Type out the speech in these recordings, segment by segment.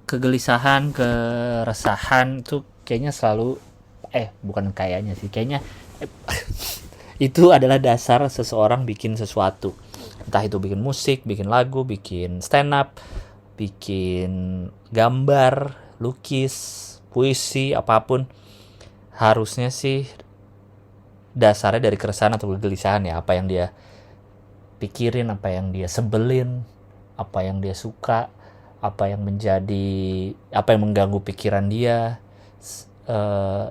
kegelisahan, keresahan itu kayaknya selalu bukan kayaknya sih, kayaknya itu adalah dasar seseorang bikin sesuatu. Entah itu bikin musik, bikin lagu, bikin stand up, bikin gambar, lukis, puisi, apapun. Harusnya sih dasarnya dari keresahan atau kegelisahan ya, apa yang dia pikirin, apa yang dia sebelin, apa yang dia suka, apa yang mengganggu pikiran dia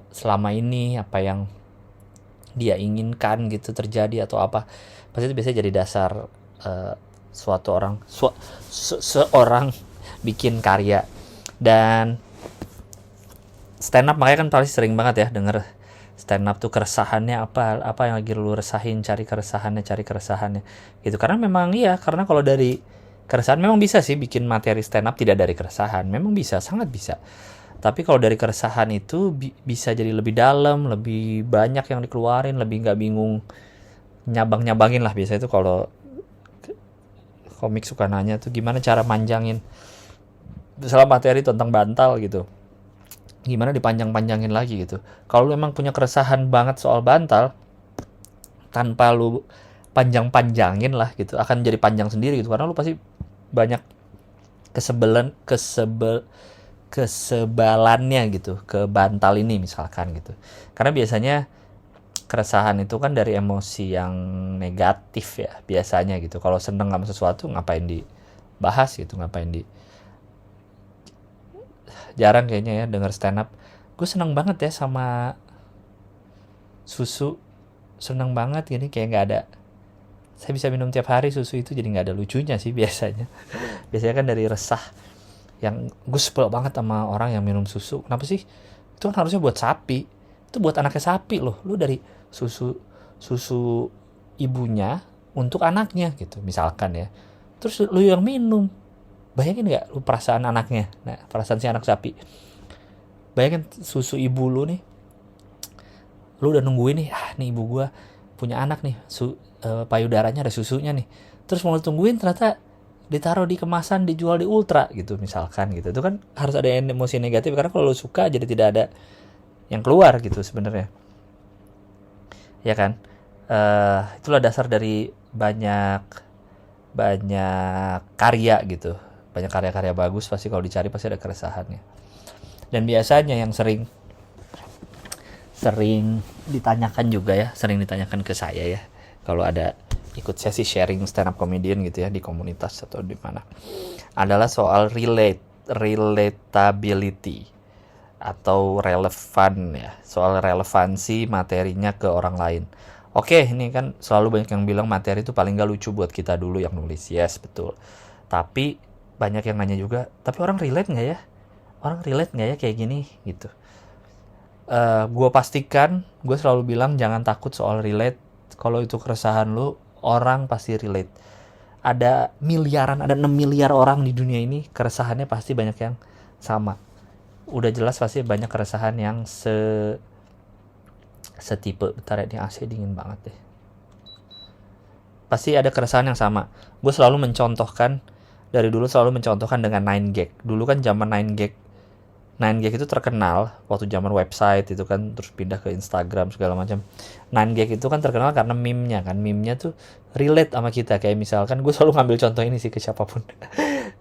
selama ini, apa yang dia inginkan gitu terjadi atau apa. Pasti itu biasanya jadi dasar seorang bikin karya. Dan stand up makanya kan pasti sering banget ya denger stand up tuh keresahannya apa yang lagi lu resahin, cari keresahannya gitu. Karena memang iya, karena kalau dari keresahan memang bisa sih bikin materi stand up tidak dari keresahan, memang bisa, sangat bisa. Tapi kalau dari keresahan itu bisa jadi lebih dalam, lebih banyak yang dikeluarin, lebih nggak bingung nyabang-nyabangin lah. Biasanya itu kalau komik suka nanya tuh gimana cara manjangin misalnya materi tentang bantal gitu, gimana dipanjang-panjangin lagi gitu. Kalau lu emang punya keresahan banget soal bantal, tanpa lu panjang-panjangin lah gitu, akan jadi panjang sendiri gitu, karena lu pasti banyak kesebalannya gitu ke bantal ini misalkan gitu. Karena biasanya keresahan itu kan dari emosi yang negatif ya biasanya gitu. Kalau seneng sama sesuatu ngapain dibahas gitu, jarang kayaknya ya denger stand up. Gue seneng banget ya sama susu, seneng banget gini, kayak nggak ada, saya bisa minum tiap hari susu itu, jadi nggak ada lucunya sih biasanya. Biasanya kan dari resah, yang gue sebel banget sama orang yang minum susu. Kenapa sih? Itu kan harusnya buat sapi, itu buat anaknya sapi loh. Lu dari susu susu ibunya untuk anaknya gitu misalkan ya, terus lu yang minum. Bayangin nggak lu perasaan anaknya, nah perasaan si anak sapi. Bayangin susu ibu lu nih, lu udah nungguin nih, nih ibu gua punya anak nih, payudaranya ada susunya nih, terus mau lu tungguin ternyata ditaruh di kemasan, dijual di Ultra gitu misalkan gitu. Itu kan harus ada emosi negatif, karena kalau lu suka jadi tidak ada yang keluar gitu sebenarnya, ya kan. Itulah dasar dari banyak banyak karya gitu, banyak karya-karya bagus pasti kalau dicari pasti ada keresahannya. Dan biasanya yang sering sering ditanyakan juga ya, sering ditanyakan ke saya ya, kalau ada ikut sesi sharing stand up comedian gitu ya di komunitas atau di mana, adalah soal relatability atau relevan ya, soal relevansi materinya ke orang lain. Oke, ini kan selalu banyak yang bilang materi itu paling gak lucu buat kita dulu yang nulis. Yes, betul. Tapi banyak yang nanya juga, tapi orang relate gak ya? Orang relate gak ya kayak gini gitu. Gue pastikan, gue selalu bilang jangan takut soal relate. Kalau itu keresahan lu, orang pasti relate. Ada miliaran, ada 6 miliar orang di dunia ini, keresahannya pasti banyak yang sama. Udah jelas pasti banyak keresahan yang setipe. Bentar ya, ini AC dingin banget deh. Pasti ada keresahan yang sama. Gue selalu mencontohkan, dari dulu selalu mencontohkan dengan 9gag. Dulu kan zaman 9gag 9gag itu terkenal waktu zaman website itu kan, terus pindah ke Instagram segala macam. 9gag itu kan terkenal karena meme-nya kan, meme-nya tuh relate sama kita. Kayak misalkan gue selalu ngambil contoh ini sih ke siapapun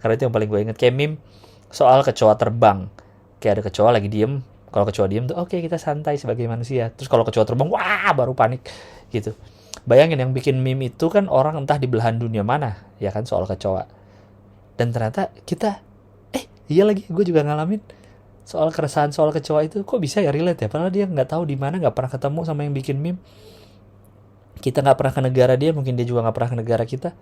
karena itu yang paling gue inget. Kayak meme soal kecoa terbang, kayak ada kecoa lagi diem. Kalau kecoa diem tuh oke, kita santai sebagai manusia. Terus kalau kecoa terbang, wah baru panik gitu. Bayangin yang bikin meme itu kan orang entah di belahan dunia mana ya kan, soal kecoa. Dan ternyata kita iya lagi, gue juga ngalamin soal keresahan soal kecoa itu. Kok bisa ya relate ya, padahal dia nggak tahu di mana, nggak pernah ketemu sama yang bikin meme. Kita nggak pernah ke negara dia, mungkin dia juga nggak pernah ke negara kita.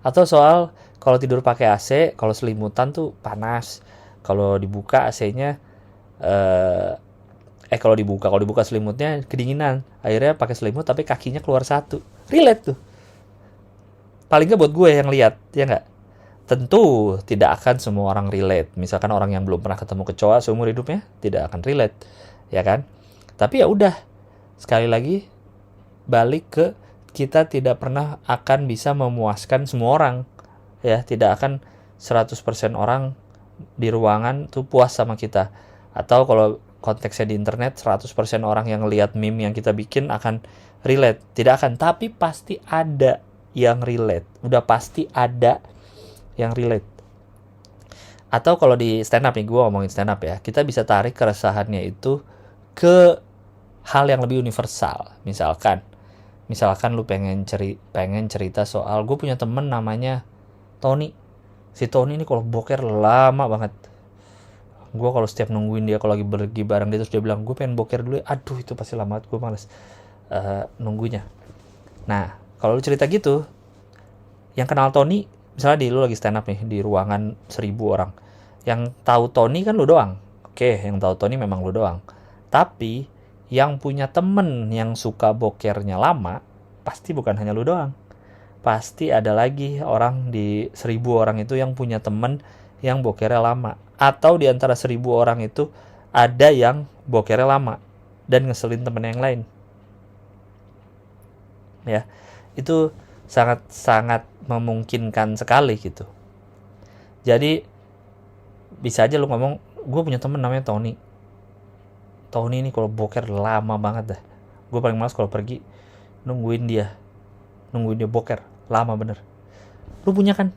Atau soal kalau tidur pakai AC, kalau selimutan tuh panas, kalau dibuka AC-nya kalau dibuka selimutnya kedinginan, akhirnya pakai selimut tapi kakinya keluar satu. Relate tuh, paling nggak buat gue yang lihat, ya nggak. Tentu tidak akan semua orang relate. Misalkan orang yang belum pernah ketemu kecoa seumur hidupnya tidak akan relate, ya kan. Tapi ya udah, sekali lagi balik ke kita tidak pernah akan bisa memuaskan semua orang ya, tidak akan 100% orang di ruangan tuh puas sama kita. Atau kalau konteksnya di internet, 100% orang yang ngelihat meme yang kita bikin akan relate. Tidak akan, tapi pasti ada yang relate. Udah pasti ada yang relate. Atau kalau di stand up nih, gue ngomongin stand up ya, kita bisa tarik keresahannya itu ke hal yang lebih universal. Misalkan lu pengen cerita soal, gue punya temen namanya Tony. Si Tony ini kalau boker lama banget. Gue kalau setiap nungguin dia kalau lagi pergi bareng dia, terus dia bilang gue pengen boker dulu, aduh itu pasti lama banget, gue males nunggunya. Nah kalau lu cerita gitu, yang kenal Tony, misalnya lu lagi stand up nih di ruangan 1.000 orang, yang tahu Tony kan lu doang. Oke, yang tahu Tony memang lu doang. Tapi yang punya temen yang suka bokernya lama, pasti bukan hanya lu doang. Pasti ada lagi orang di 1.000 orang itu yang punya temen yang bokernya lama. Atau di antara 1.000 orang itu ada yang bokernya lama dan ngeselin temen yang lain. Ya, itu sangat memungkinkan sekali gitu. Jadi bisa aja lu ngomong, gue punya temen namanya Tony. Tony ini kalau boker lama banget dah. Gue paling males kalau pergi nungguin dia boker lama bener. Lu punya kan?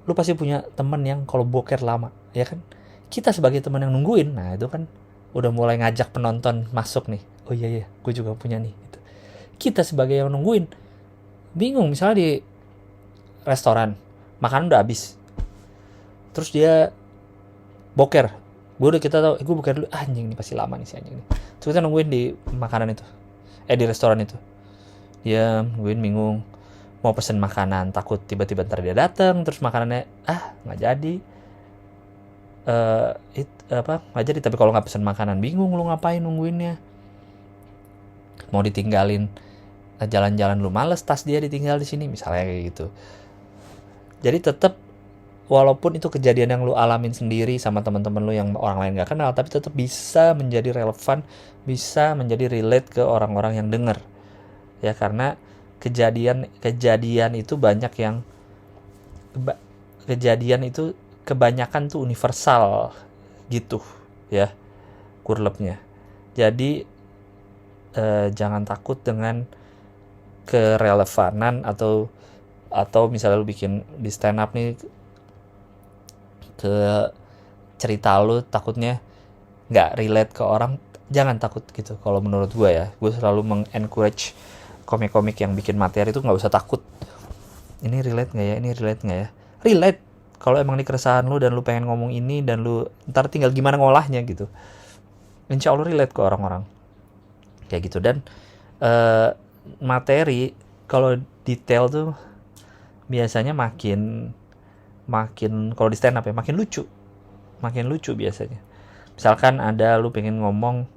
Lu pasti punya temen yang kalau boker lama, ya kan? Kita sebagai teman yang nungguin, nah itu kan udah mulai ngajak penonton masuk nih. Oh iya, gue juga punya nih. Gitu. Kita sebagai yang nungguin, bingung misalnya di restoran, makanan udah habis, terus dia boker. Kita tahu, gue boker dulu, anjing nih pasti lama nih si anjing nih. Terus kita nungguin di makanan itu, di restoran itu. Dia nungguin bingung, mau pesen makanan, takut tiba-tiba ntar dia datang, terus makanannya nggak jadi. Nggak jadi. Tapi kalau nggak pesen makanan, bingung lu ngapain nungguinnya. Mau ditinggalin jalan-jalan, lu males tas dia ditinggal di sini misalnya kayak gitu. Jadi tetap, walaupun itu kejadian yang lu alamin sendiri sama teman-teman lu yang orang lain gak kenal, tapi tetap bisa menjadi relevan, bisa menjadi relate ke orang-orang yang denger. Ya karena kejadian itu banyak yang kejadian itu kebanyakan tuh universal gitu ya kurlepnya. Jadi jangan takut dengan kerelevanan atau misalnya lu bikin di stand up nih, ke cerita lu takutnya nggak relate ke orang, jangan takut gitu. Kalau menurut gue ya, gue selalu mengencourage komik-komik yang bikin materi itu nggak usah takut. Ini relate nggak ya? Ini relate nggak ya? Relate. Kalau emang ini keresahan lu dan lu pengen ngomong ini dan lu ntar tinggal gimana ngolahnya gitu. Insya Allah relate ke orang-orang. Kayak gitu. Dan materi kalau detail tuh biasanya makin kalau di stand up ya makin lucu biasanya. Misalkan ada lu pengen ngomong,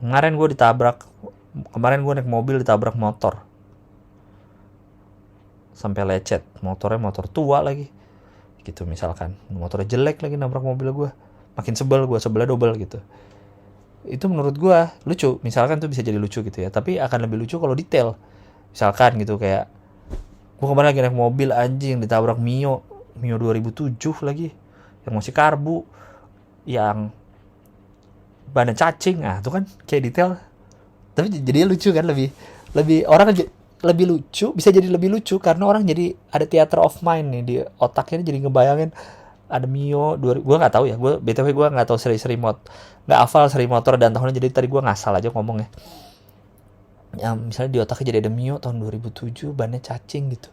kemarin gue naik mobil ditabrak motor sampai lecet, motornya motor tua lagi gitu, misalkan motornya jelek lagi nabrak mobil gue, makin sebelnya double gitu. Itu menurut gue lucu, misalkan tuh bisa jadi lucu gitu ya, tapi akan lebih lucu kalau detail. Misalkan gitu kayak, gue kemarin lagi naik mobil anjing ditabrak Mio 2007 lagi, yang masih karbu, yang bahannya cacing. Nah itu kan kayak detail, tapi jadi lucu kan, lebih orang lebih lucu, bisa jadi lebih lucu karena orang jadi ada theater of mind nih di otaknya, jadi ngebayangin ada Mio 2000, gue nggak tahu ya, gue btw gue nggak tahu seri nggak hafal seri motor dan tahunnya, jadi tadi gue ngasal aja ngomongnya. Ya misalnya di otaknya jadi ada Mio tahun 2007 bannya cacing gitu,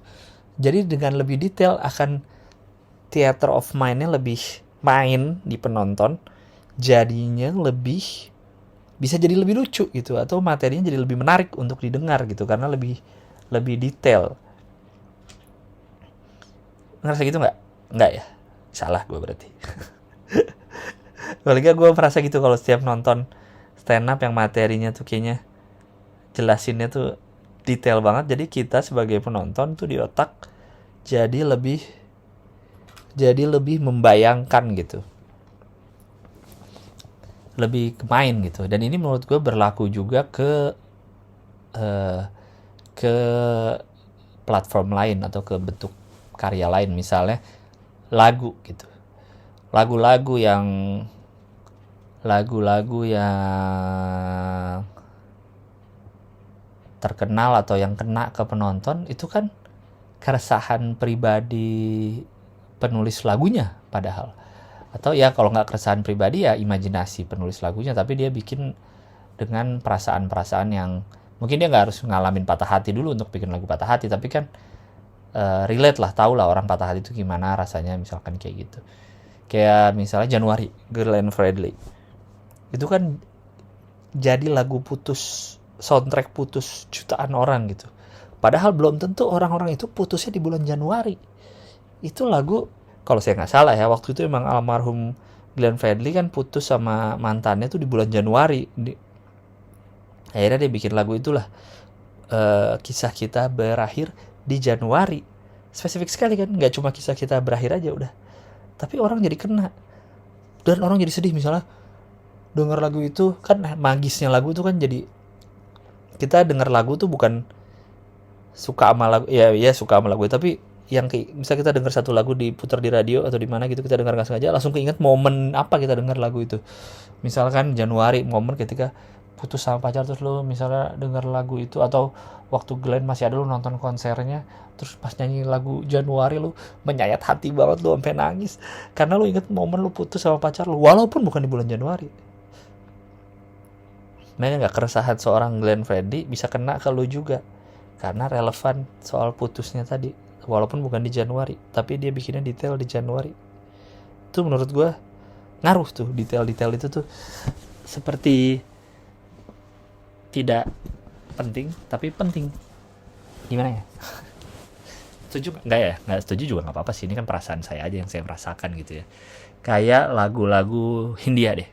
jadi dengan lebih detail akan theater of mind-nya lebih main di penonton, jadinya bisa jadi lebih lucu gitu, atau materinya jadi lebih menarik untuk didengar gitu karena lebih detail. Ngerasa gitu nggak ya? Salah gue berarti. Paling gue merasa gitu kalau setiap nonton stand up yang materinya tuh kayaknya jelasinnya tuh detail banget, jadi kita sebagai penonton tuh di otak jadi lebih membayangkan gitu, lebih main gitu. Dan ini menurut gue berlaku juga ke platform lain atau ke bentuk karya lain, misalnya lagu gitu. lagu-lagu yang lagu-lagu yang terkenal atau yang kena ke penonton itu kan keresahan pribadi penulis lagunya padahal. Atau ya kalau nggak keresahan pribadi ya imajinasi penulis lagunya, tapi dia bikin dengan perasaan-perasaan yang mungkin dia nggak harus ngalamin patah hati dulu untuk bikin lagu patah hati, tapi kan relate lah, tau lah orang patah hati itu gimana rasanya, misalkan kayak gitu. Kayak misalnya Januari, Glenn Fredly. Itu kan jadi lagu putus, soundtrack putus jutaan orang gitu. Padahal belum tentu orang-orang itu putusnya di bulan Januari. Itu lagu, kalau saya nggak salah ya, waktu itu emang almarhum Glenn Fredly kan putus sama mantannya tuh di bulan Januari. Akhirnya dia bikin lagu itulah, kisah kita berakhir di Januari. Spesifik sekali kan, nggak cuma kisah kita berakhir aja udah. Tapi orang jadi kena. Dan orang jadi sedih misalnya denger lagu itu, kan magisnya lagu itu kan jadi kita denger lagu tuh bukan suka sama lagu, ya suka sama lagu, tapi yang kayak misalnya kita denger satu lagu diputar di radio atau di mana gitu, kita dengar nggak sengaja langsung keinget momen apa kita denger lagu itu. Misalkan Januari, momen ketika putus sama pacar, terus lo misalnya denger lagu itu, atau waktu Glenn masih ada lo nonton konsernya, terus pas nyanyi lagu Januari lo menyayat hati banget, lo sampai nangis karena lo inget momen lo putus sama pacar lo walaupun bukan di bulan Januari. Makanya nggak keresahan seorang Glenn Fredly bisa kena ke lo juga karena relevan soal putusnya tadi, walaupun bukan di Januari tapi dia bikinnya detail di Januari. Itu menurut gue ngaruh tuh, detail-detail itu tuh seperti tidak penting tapi penting. Gimana ya? Setuju nggak ya? Nggak setuju juga nggak apa-apa sih, ini kan perasaan saya aja yang saya merasakan gitu ya. Kayak lagu-lagu Hindia deh,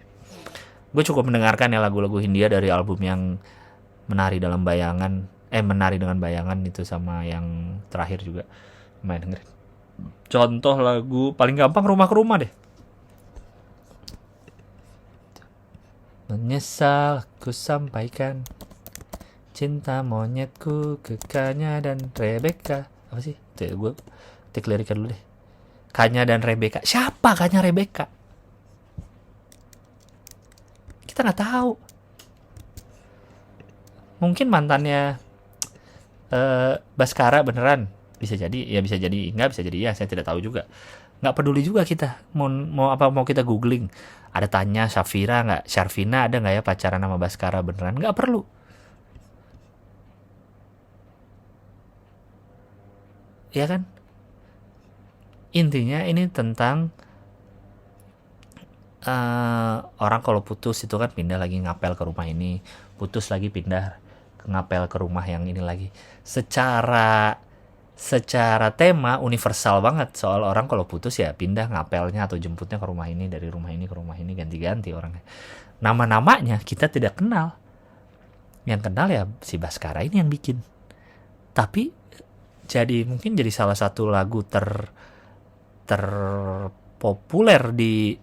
gue cukup mendengarkan ya lagu-lagu Hindia dari album yang menari dalam bayangan, menari dengan bayangan itu, sama yang terakhir juga main dengerin. Contoh lagu paling gampang Rumah ke Rumah deh. Menyesal ku sampaikan cinta monyetku ke Kanya dan Rebecca. Apa sih? Tuh ya, gue tik liriknya dulu deh. Kanya dan Rebecca. Siapa Kanya Rebecca? Kita nggak tahu. Mungkin mantannya Baskara beneran, bisa jadi ya, bisa jadi enggak, bisa jadi ya, saya tidak tahu juga. Nggak peduli juga kita mau apa, mau kita googling ada tanya Syafira nggak, Syarvina ada nggak ya pacaran sama Baskara beneran, nggak perlu. Ya kan, intinya ini tentang orang kalau putus itu kan pindah lagi ngapel ke rumah ini, putus lagi pindah ngapel ke rumah yang ini lagi. Secara tema universal banget, soal orang kalau putus ya pindah ngapelnya atau jemputnya ke rumah ini, dari rumah ini ke rumah ini, ganti-ganti orangnya. Nama-namanya kita tidak kenal, yang kenal ya si Baskara ini yang bikin. Tapi mungkin jadi salah satu lagu terpopuler di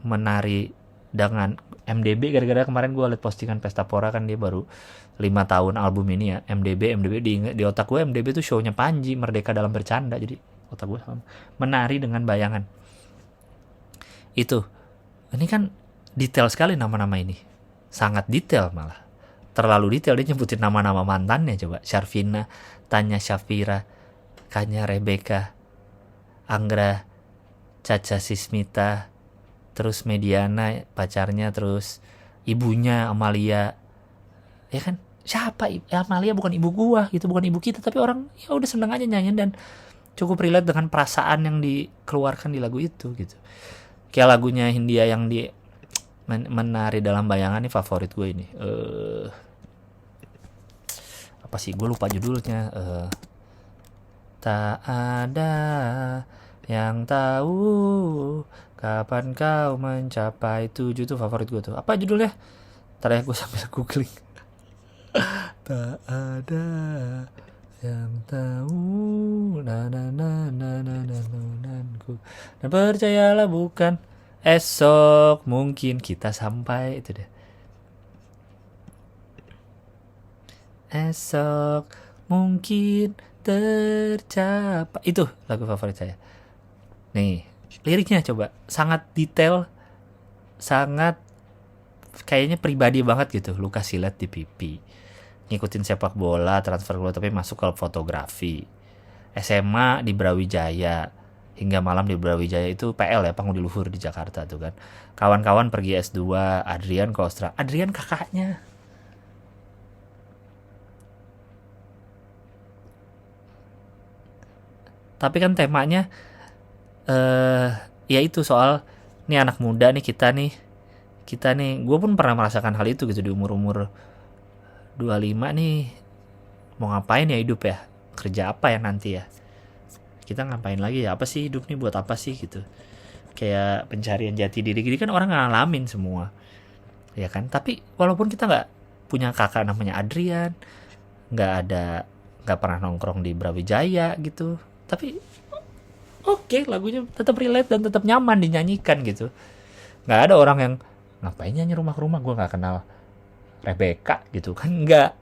menari dengan MDB, gara-gara kemarin gue liat postingan Pestapora kan, dia baru 5 tahun album ini ya. MDB di otak gue MDB tuh shownya Panji, Merdeka dalam Bercanda, jadi otak gue sama menari dengan bayangan itu. Ini kan detail sekali nama-nama ini, sangat detail, malah terlalu detail. Dia nyebutin nama-nama mantannya, coba Syarvina, Tanya Syafira, Kanya Rebecca, Anggra, Caca Sismita, terus Mediana pacarnya, terus ibunya Amalia. Ya kan, siapa Amalia? Bukan ibu gua gitu, bukan ibu kita, tapi orang ya udah seneng aja nyanyiin dan cukup relate dengan perasaan yang dikeluarkan di lagu itu gitu. Kayak lagunya Hindia yang di menari dalam bayangan, ini favorit gue ini. Apa sih, gue lupa judulnya. Tak ada yang tahu kapan kau mencapai tujuh, tuh favorit gue tuh. Apa judulnya? Ntar ya gue sambil googling. Tak ada yang tahu na na na na na na nanku, dan percayalah bukan esok mungkin kita sampai, itu deh. Esok mungkin tercapai, itu lagu favorit saya. Nih, Liriknya coba sangat detail, sangat kayaknya pribadi banget gitu. Lu kasih lihat di pipi, ngikutin sepak bola, transfer bola, tapi masuk ke fotografi. SMA di Brawijaya, hingga malam di Brawijaya itu PL ya, Pangudi Luhur di Jakarta tuh kan. Kawan-kawan pergi S2, Adrian ke Australia. Adrian kakaknya. Tapi kan temanya eh ya itu soal nih anak muda nih, kita nih gue pun pernah merasakan hal itu gitu di umur-umur 25 nih, mau ngapain ya hidup ya, kerja apa ya nanti ya, kita ngapain lagi ya, apa sih hidup nih, buat apa sih gitu, kayak pencarian jati diri gini kan orang ngalamin semua ya kan. Tapi walaupun kita nggak punya kakak namanya Adrian, nggak ada, nggak pernah nongkrong di Brawijaya gitu, tapi oke, lagunya tetap relate dan tetap nyaman dinyanyikan gitu. Nggak ada orang yang ngapain nyanyi rumah ke rumah, gue nggak kenal Rebecca gitu kan, nggak.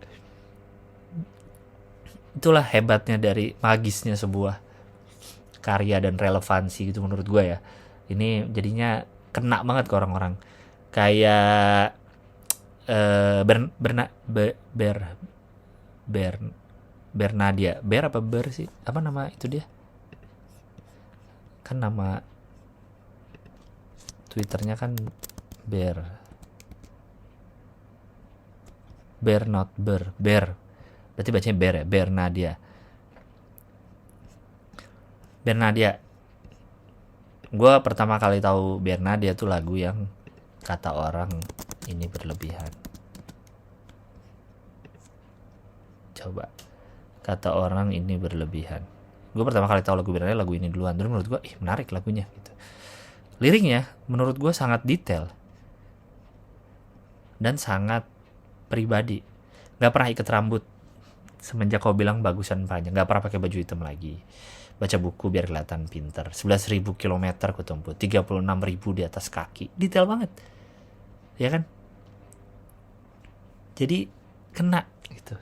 Itulah hebatnya dari magisnya sebuah karya dan relevansi gitu menurut gue ya. Ini jadinya kena banget ke orang-orang kayak ber, berna, ber, ber, ber, Bernadia, Ber apa Ber sih, apa nama itu dia, kan nama Twitternya kan Ber, not Ber, berarti bacanya Ber ya, Bernadia. Gue pertama kali tahu Bernadia tuh lagu yang kata orang ini berlebihan. Coba, kata orang ini berlebihan. Gue pertama kali tahu lagu Bernadia lagu ini duluan. Terus menurut gue menarik lagunya gitu. Liriknya menurut gue sangat detail dan sangat pribadi. Gak pernah ikat rambut semenjak kau bilang bagusan panjang. Gak pernah pakai baju hitam lagi. Baca buku biar kelihatan pinter. 11.000 kilometer ku tempuh, 36.000 di atas kaki. Detail banget, ya kan? Jadi kena gitu.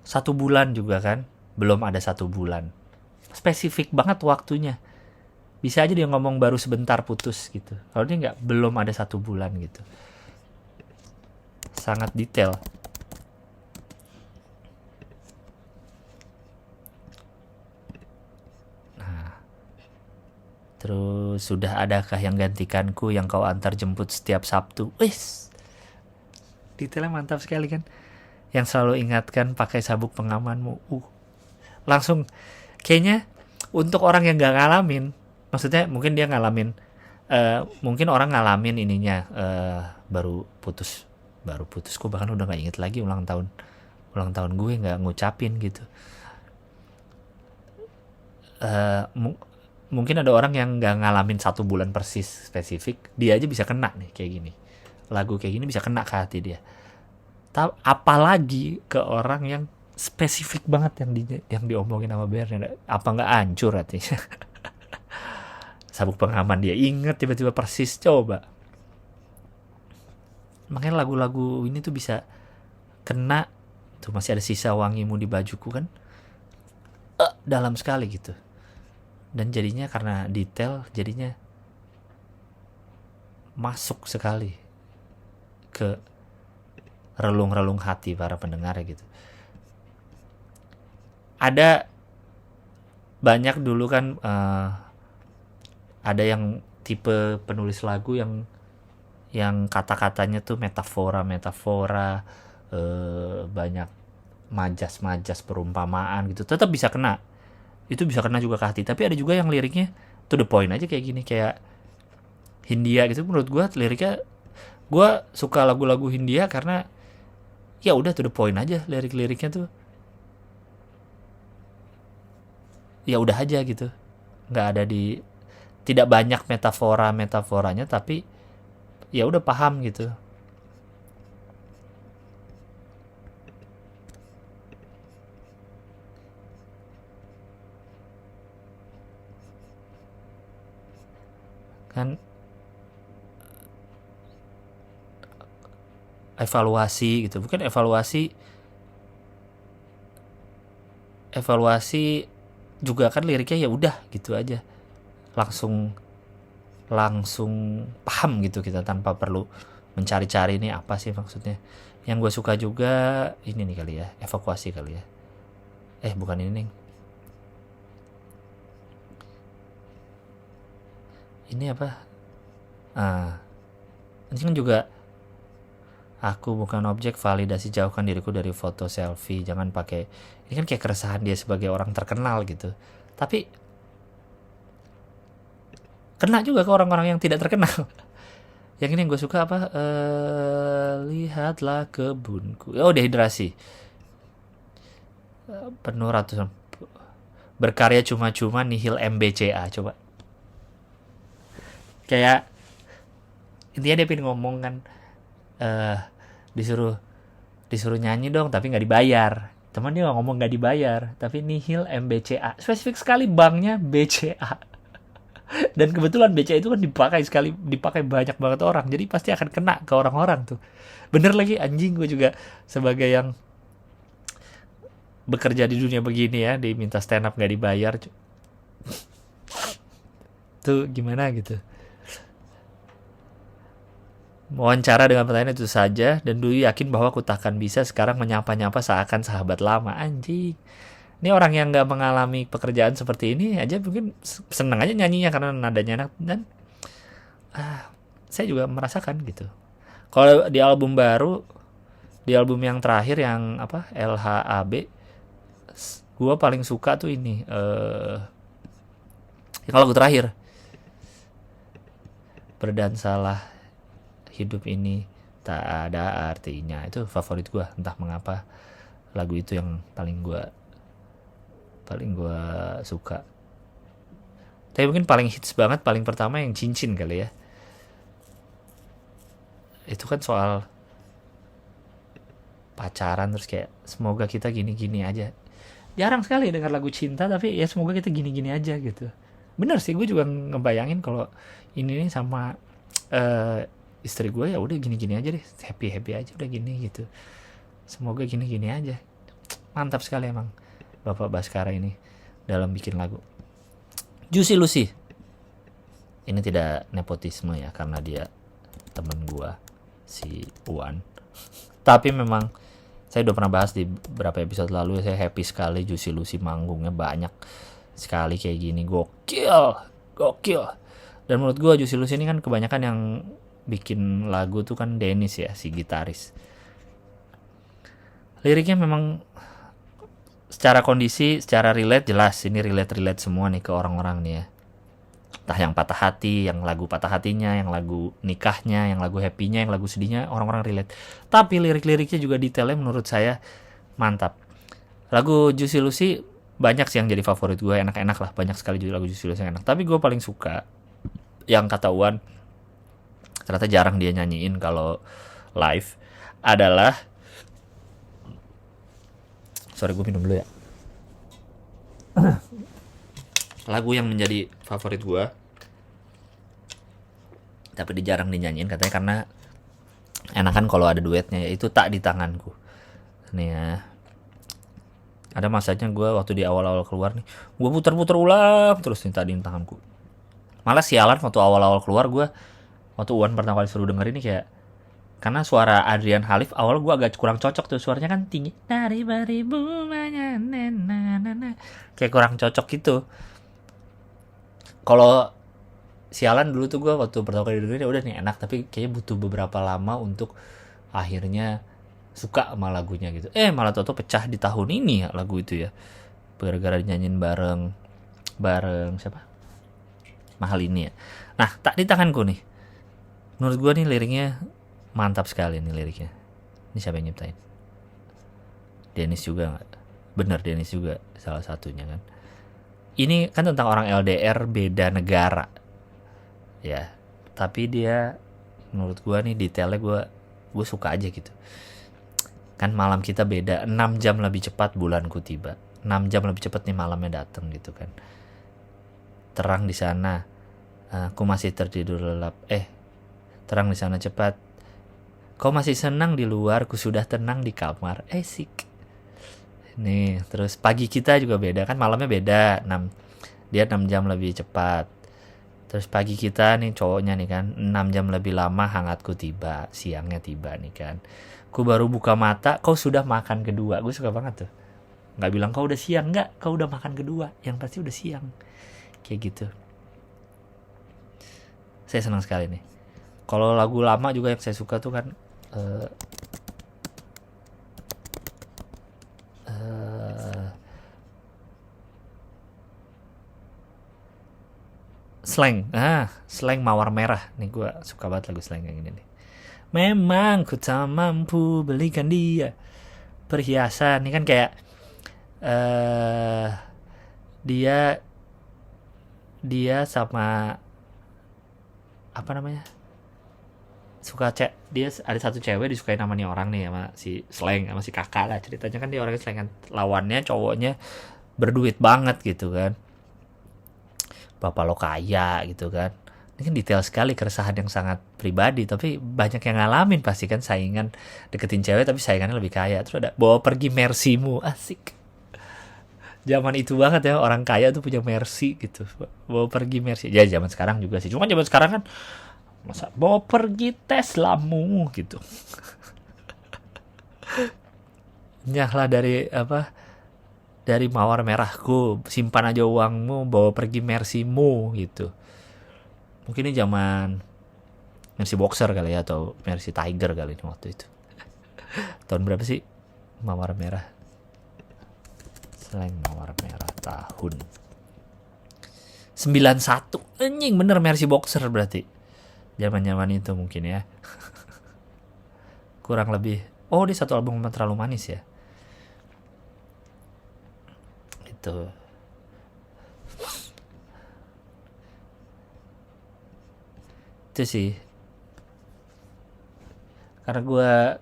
1 bulan juga kan, belum ada 1 bulan. Spesifik banget waktunya. Bisa aja dia ngomong baru sebentar putus gitu. Kalau dia nggak, belum ada 1 bulan gitu. Sangat detail. Terus, sudah adakah yang gantikanku yang kau antar jemput setiap Sabtu? Wis, detailnya mantap sekali kan. Yang selalu ingatkan pakai sabuk pengamanmu. Langsung kayaknya untuk orang yang gak ngalamin, maksudnya mungkin dia ngalamin, mungkin orang ngalamin ininya, baru putus gue bahkan udah gak inget lagi ulang tahun gue gak ngucapin gitu. Mungkin ada orang yang nggak ngalamin 1 bulan persis spesifik, dia aja bisa kena nih kayak gini. Lagu kayak gini bisa kena ke hati dia. Apalagi ke orang yang spesifik banget yang diomongin sama Bern, apa nggak hancur hatinya? Sabuk pengaman dia inget tiba-tiba persis, coba. Makanya lagu-lagu ini tuh bisa kena. Tuh masih ada sisa wangimu di bajuku kan, dalam sekali gitu. Dan jadinya karena detail, jadinya masuk sekali ke relung-relung hati para pendengar gitu. Ada banyak dulu kan, ada yang tipe penulis lagu yang kata-katanya tuh metafora, banyak majas perumpamaan gitu, tetap bisa kena. Itu bisa kena juga ke hati. Tapi ada juga yang liriknya to the point aja kayak gini, kayak Hindia gitu. Menurut gue liriknya, gue suka lagu-lagu Hindia karena ya udah to the point aja, lirik-liriknya tuh ya udah aja gitu, nggak ada tidak banyak metaforanya, tapi ya udah paham gitu kan. Evaluasi gitu, bukan evaluasi juga kan liriknya ya udah gitu aja, langsung langsung paham gitu kita tanpa perlu mencari-cari ini apa sih maksudnya. Yang gue suka juga ini nih kali ya, evakuasi kali ya. Bukan ini nih. Ini apa? Ini kan juga aku bukan objek, validasi, jauhkan diriku dari foto selfie, jangan pakai. Ini kan kayak keresahan dia sebagai orang terkenal gitu. Tapi kena juga ke orang-orang yang tidak terkenal. Yang ini yang gue suka apa? Lihatlah kebunku. Dehidrasi. Penuh ratusan. Berkarya cuma-cuma nihil MBCA. Coba. Kayak intinya dia pengen ngomong kan, disuruh nyanyi dong tapi nggak dibayar. Teman dia ngomong nggak dibayar, tapi nihil MBCA. Spesifik sekali banknya BCA. Dan kebetulan BCA itu kan dipakai banyak banget orang, jadi pasti akan kena ke orang-orang tuh. Bener lagi, anjing. Gue juga sebagai yang bekerja di dunia begini ya, diminta stand up nggak dibayar tuh gimana gitu. Wawancara dengan pertanyaan itu saja, dan dulu yakin bahwa aku takkan bisa, sekarang menyapa-nyapa seakan sahabat lama. Anjing. Ini orang yang gak mengalami pekerjaan seperti ini aja mungkin seneng aja nyanyinya karena nadanya enak. Dan saya juga merasakan gitu. Kalau di album baru, di album yang terakhir yang apa, LHAB, gue paling suka tuh ini kalau lagu terakhir, berdansalah hidup ini tak ada artinya. Itu favorit gue, entah mengapa lagu itu yang paling gue suka. Tapi mungkin paling hits banget, paling pertama yang Cincin kali ya. Itu kan soal pacaran, terus kayak semoga kita gini-gini aja. Jarang sekali dengar lagu cinta, tapi ya semoga kita gini-gini aja gitu. Bener sih, gue juga ngebayangin kalau ini nih sama istri gue, ya udah gini-gini aja deh, happy aja udah gini gitu. Semoga gini-gini aja. Mantap sekali emang Bapak Baskara ini dalam bikin lagu. Juicy Lucy. Ini tidak nepotisme ya, karena dia temen gue, si Uwan. Tapi memang saya udah pernah bahas di beberapa episode lalu, saya happy sekali Juicy Lucy manggungnya banyak sekali kayak gini. Gokil. Dan menurut gue Juicy Lucy ini kan kebanyakan yang bikin lagu tuh kan Dennis ya, si gitaris. Liriknya memang secara kondisi, secara relate jelas. Ini relate semua nih ke orang-orang nih ya. Entah yang patah hati, yang lagu patah hatinya, yang lagu nikahnya, yang lagu happy-nya, yang lagu sedihnya, orang-orang relate. Tapi lirik-liriknya juga detailnya menurut saya mantap. Lagu Juicy Lucy banyak sih yang jadi favorit gue, enak-enak lah. Banyak sekali juga lagu Juicy Lucy yang enak. Tapi gue paling suka yang kata Uwan, ternyata jarang dia nyanyiin kalau live, adalah, sorry gue minum dulu ya, lagu yang menjadi favorit gue tapi dia jarang dinyanyiin katanya karena enakan kalau ada duetnya, yaitu Tak di Tanganku. Nih ya, ada masanya gue waktu di awal-awal keluar nih, gue puter-puter ulang terus nih Tak di Tanganku. Malah sialan waktu awal-awal keluar, gue waktu Uwan pertama kali suruh denger ini kayak, karena suara Adrian Halif awal gue agak kurang cocok tuh, suaranya kan tinggi, dari beribu kayak kurang cocok gitu. Kalau sialan dulu tuh gue waktu pertama kali dengerin udah nih enak, tapi kayaknya butuh beberapa lama untuk akhirnya suka sama lagunya gitu. Malah toto pecah di tahun ini ya lagu itu ya, gara-gara dinyanyiin bareng siapa, Mahal ini ya. Nah, Tak di Tanganku nih, menurut gue nih liriknya mantap sekali nih liriknya. Ini siapa yang nyiptain? Dennis juga nggak? Bener, Dennis juga salah satunya kan. Ini kan tentang orang LDR beda negara ya, tapi dia menurut gue nih detailnya gue suka aja gitu. Kan malam kita beda, 6 jam lebih cepat bulanku tiba, 6 jam lebih cepat nih malamnya datang gitu kan. Terang di sana, aku masih tertidur lelap. Terang di sana cepat, kau masih senang di luar, ku sudah tenang di kamar. Sik. Nih, terus pagi kita juga beda kan, malamnya beda, dia 6 jam lebih cepat. Terus pagi kita nih cowoknya nih kan 6 jam lebih lama hangatku tiba, siangnya tiba nih kan. Ku baru buka mata, kau sudah makan kedua. Gue suka banget tuh. Nggak bilang kau udah siang, nggak, kau udah makan kedua. Yang pasti udah siang. Kayak gitu. Saya senang sekali nih. Kalau lagu lama juga yang saya suka tuh kan eh, Slang. Slang Mawar Merah. Nih gue suka banget lagu slang yang ini nih. Memang ku tak mampu belikan dia perhiasan. Ini kan kayak eh dia dia sama apa namanya? Dia ada satu cewek disukai nama nih orang nih sama si Slang sama si kakak lah, ceritanya kan dia orangnya slang, lawannya cowoknya berduit banget gitu kan, bapak lo kaya gitu kan. Ini kan detail sekali, keresahan yang sangat pribadi tapi banyak yang ngalamin pasti kan, saingan deketin cewek tapi saingannya lebih kaya. Terus ada bawa pergi Mercymu, asik. Zaman itu banget ya, orang kaya tuh punya Mercy gitu, bawa pergi Mercy. Ya zaman sekarang juga sih, cuma zaman sekarang kan masa bawa pergi Teslamu gitu. Nyahlah dari apa, dari Mawar Merahku, simpan aja uangmu, bawa pergi Mercymu gitu. Mungkin ini zaman Mercy Boxer kali ya, atau Mercy Tiger kali ini waktu itu. Tahun berapa sih Mawar Merah? Slang Mawar Merah tahun 91. Anjing bener Mercy Boxer berarti. Zaman-zaman itu mungkin ya. Kurang lebih. Oh, dia satu album Terlalu Manis ya. Itu sih, karena gue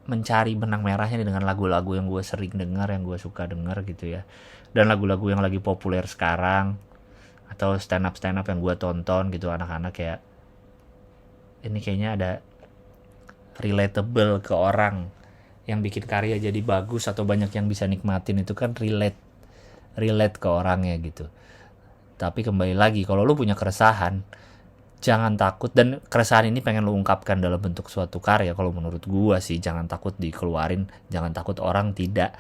mencari benang merahnya dengan lagu-lagu yang gue sering dengar, yang gue suka dengar gitu ya, dan lagu-lagu yang lagi populer sekarang, atau stand up yang gue tonton gitu, anak-anak kayak ini kayaknya ada relatable ke orang yang bikin karya jadi bagus atau banyak yang bisa nikmatin, itu kan relate ke orangnya gitu. Tapi kembali lagi, kalau lu punya keresahan, jangan takut, dan keresahan ini pengen lu ungkapkan dalam bentuk suatu karya, kalau menurut gua sih jangan takut dikeluarin, jangan takut orang tidak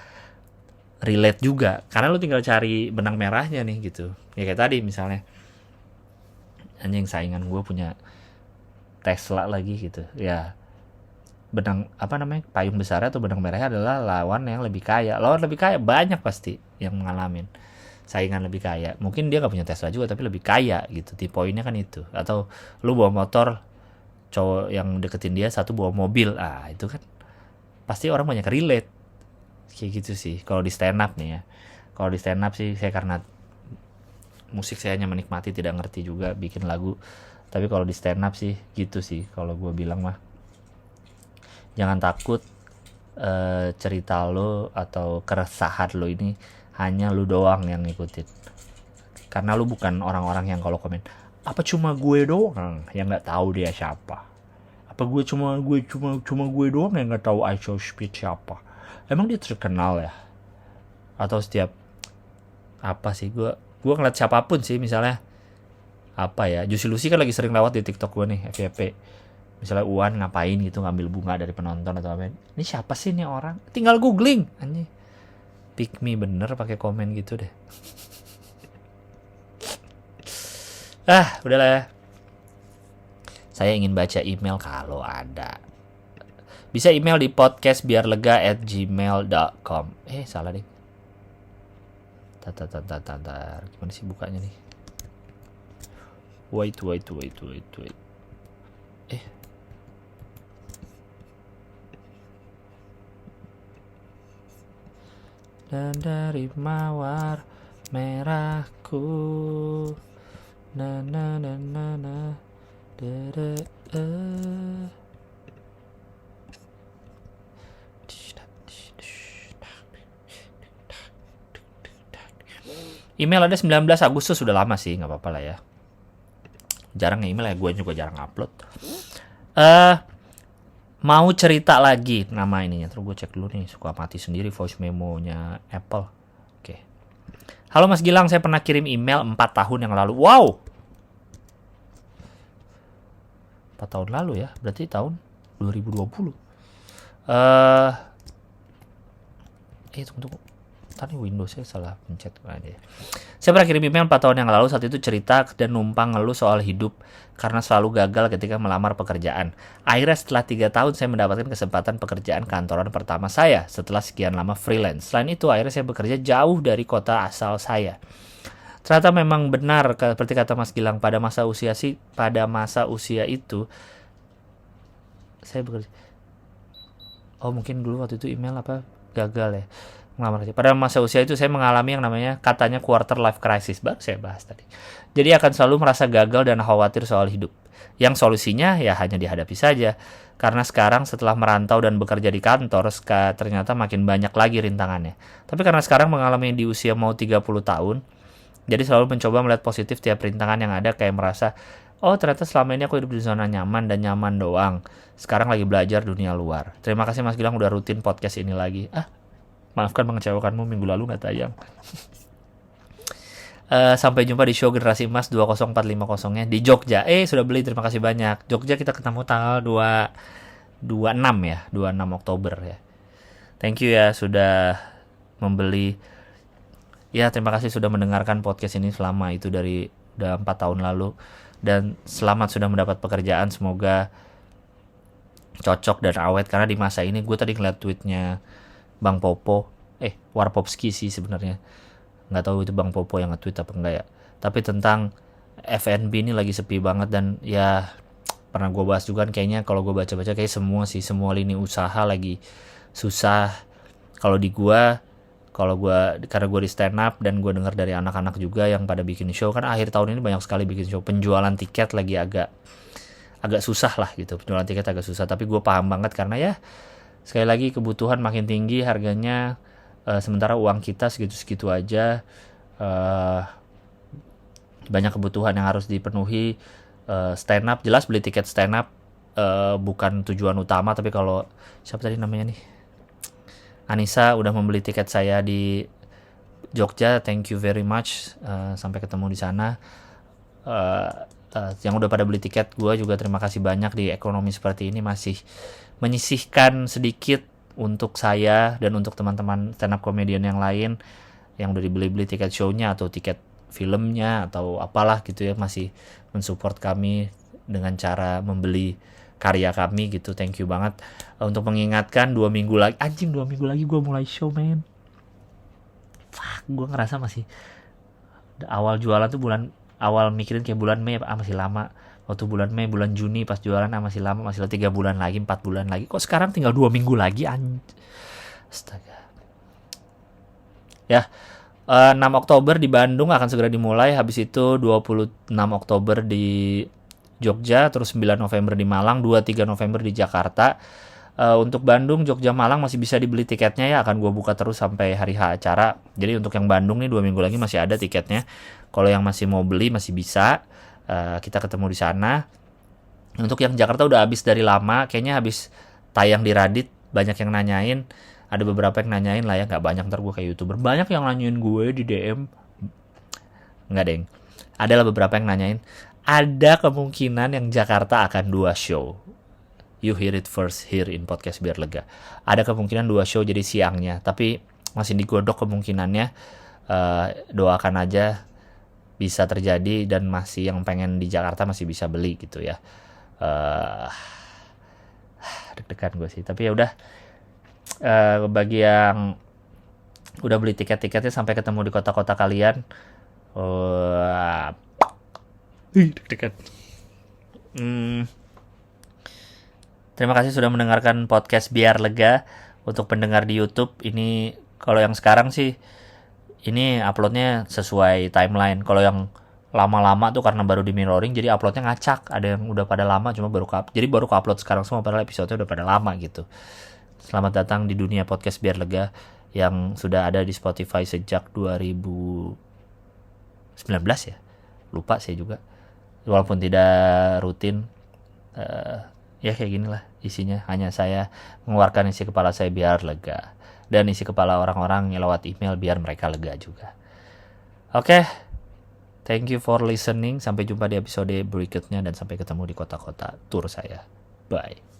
relate juga, karena lu tinggal cari benang merahnya nih gitu. Ya kayak tadi misalnya, anjing saingan gua punya Tesla lagi gitu ya, benang apa namanya, payung besarnya atau benang merahnya adalah lawan yang lebih kaya. Lawan lebih kaya banyak pasti yang ngalamin saingan lebih kaya. Mungkin dia gak punya Tesla juga tapi lebih kaya gitu. Di poinnya kan itu. Atau lu bawa motor, cowok yang deketin dia satu bawa mobil. Itu kan pasti orang banyak relate. Kayak gitu sih kalau di stand up nih ya. Kalau di stand up sih saya karena musik saya hanya menikmati, tidak ngerti juga bikin lagu. Tapi kalau di stand up sih gitu sih kalau gue bilang mah. Jangan takut cerita lo atau keresahan lo ini hanya lu doang yang ngikutin, karena lu bukan orang-orang yang kalau komen apa cuma gue doang yang nggak tahu dia siapa, apa cuma gue doang yang nggak tahu I Show Speed siapa. Emang dia terkenal ya? Atau setiap apa sih, gue ngeliat siapapun sih, misalnya apa ya, Juicy Lucy kan lagi sering lewat di TikTok gue nih, FYP. Misalnya Uwan ngapain gitu, ngambil bunga dari penonton atau apa, ini siapa sih nih orang, tinggal googling anjing. Pick me bener pakai komen gitu deh. Udahlah ya. Saya ingin baca email kalau ada. Bisa email di podcastbiarlega@gmail.com. Salah deh. Tatar. Gimana sih bukanya nih? Wait. Dan dari mawar merahku, na email ada 19 Agustus, sudah lama sih, nggak apa-apa lah ya. Jarang email ya, gue juga jarang upload. Mau cerita lagi nama ininya. Terus gue cek dulu nih, suka mati sendiri voice memonya Apple. Oke. Halo Mas Gilang, saya pernah kirim email 4 tahun yang lalu. Wow. 4 tahun lalu ya, berarti tahun 2020. Tunggu. Tadi Windows saya salah pencet aja. Saya pernah kirim email 4 tahun yang lalu, saat itu cerita dan numpang ngeluh soal hidup karena selalu gagal ketika melamar pekerjaan. Akhirnya setelah 3 tahun saya mendapatkan kesempatan pekerjaan kantoran pertama saya setelah sekian lama freelance. Selain itu akhirnya saya bekerja jauh dari kota asal saya. Ternyata memang benar seperti kata Mas Gilang, pada masa usia itu saya bekerja. Oh mungkin dulu waktu itu email gagal ya. Pada masa usia itu saya mengalami yang namanya katanya quarter life crisis, baru saya bahas tadi. Jadi akan selalu merasa gagal dan khawatir soal hidup. Yang solusinya ya hanya dihadapi saja. Karena sekarang setelah merantau dan bekerja di kantor, ternyata makin banyak lagi rintangannya. Tapi karena sekarang mengalami di usia mau 30 tahun, jadi selalu mencoba melihat positif tiap rintangan yang ada, kayak merasa, oh ternyata selama ini aku hidup di zona nyaman dan nyaman doang. Sekarang lagi belajar dunia luar. Terima kasih Mas Gilang udah rutin podcast ini lagi. Maafkan mengecewakanmu, minggu lalu nggak tayang. Sampai jumpa di show Generasi Emas 20450-nya di Jogja. Sudah beli, terima kasih banyak. Jogja kita ketemu tanggal 26 ya, 26 Oktober ya. Thank you ya sudah membeli. Ya terima kasih sudah mendengarkan podcast ini selama itu udah 4 tahun lalu. Dan selamat sudah mendapat pekerjaan, semoga cocok dan awet. Karena di masa ini gue tadi ngeliat tweetnya Bang Popo, Warpopski sih sebenarnya, nggak tahu itu Bang Popo yang nge-tweet apa enggak ya, tapi tentang F&B ini lagi sepi banget. Dan ya pernah gue bahas juga kan, kayaknya kalau gue baca-baca kayak semua lini usaha lagi susah. Kalau karena gue di stand up dan gue dengar dari anak-anak juga yang pada bikin show, kan akhir tahun ini banyak sekali bikin show, penjualan tiket lagi agak susah lah gitu, penjualan tiket agak susah. Tapi gue paham banget karena ya sekali lagi kebutuhan makin tinggi harganya, sementara uang kita segitu-segitu aja. Banyak kebutuhan yang harus dipenuhi. Stand up, jelas beli tiket stand up bukan tujuan utama, tapi kalau siapa tadi namanya nih, Anissa udah membeli tiket saya di Jogja, thank you very much. Sampai ketemu di sana. Yang udah pada beli tiket, gue juga terima kasih banyak. Di ekonomi seperti ini masih menyisihkan sedikit untuk saya dan untuk teman-teman stand up comedian yang lain yang udah dibeli tiket show-nya atau tiket filmnya atau apalah gitu ya, masih mensupport kami dengan cara membeli karya kami gitu. Thank you banget. Untuk mengingatkan 2 minggu lagi, 2 minggu lagi gue mulai show, man. Gue ngerasa masih awal jualan tuh awal mikirin kayak bulan Mei masih lama. Waktu bulan Mei, bulan Juni pas jualan masih lama, masih 3 bulan lagi, 4 bulan lagi. Kok sekarang tinggal 2 minggu lagi, astaga. Ya, 6 Oktober di Bandung akan segera dimulai. Habis itu 26 Oktober di Jogja, terus 9 November di Malang, 2-3 November di Jakarta. Untuk Bandung, Jogja, Malang masih bisa dibeli tiketnya ya, akan gue buka terus sampai hari H acara. Jadi untuk yang Bandung nih 2 minggu lagi masih ada tiketnya. Kalau yang masih mau beli masih bisa. Kita ketemu di sana. Untuk yang Jakarta udah habis dari lama, kayaknya habis tayang di Radit, banyak yang nanyain. Ada beberapa yang nanyain lah ya, nggak banyak, ntar gue kayak YouTuber. Banyak yang nanyain gue di DM. Nggak deng. Adalah beberapa yang nanyain. Ada kemungkinan yang Jakarta akan 2 show. You hear it first here in podcast biar lega. Ada kemungkinan 2 show jadi siangnya, tapi masih digodok kemungkinannya. Doakan aja bisa terjadi dan masih yang pengen di Jakarta masih bisa beli gitu ya. Deg-degan gue sih, tapi ya udah. Bagi yang udah beli tiket-tiketnya sampai ketemu di kota-kota kalian, deg-degan. Terima kasih sudah mendengarkan podcast biar lega. Untuk pendengar di YouTube ini, kalau yang sekarang sih ini uploadnya sesuai timeline. Kalau yang lama-lama tuh karena baru di mirroring, jadi uploadnya ngacak. Ada yang udah pada lama cuma baru upload sekarang semua, padahal episode-nya udah pada lama gitu. Selamat datang di dunia podcast biar lega yang sudah ada di Spotify sejak 2019 ya. Lupa saya juga. Walaupun tidak rutin, ya kayak ginilah isinya. Hanya saya mengeluarkan isi kepala saya biar lega. Dan isi kepala orang-orang yang lewat email biar mereka lega juga. Oke. Thank you for listening. Sampai jumpa di episode berikutnya dan sampai ketemu di kota-kota tour saya. Bye.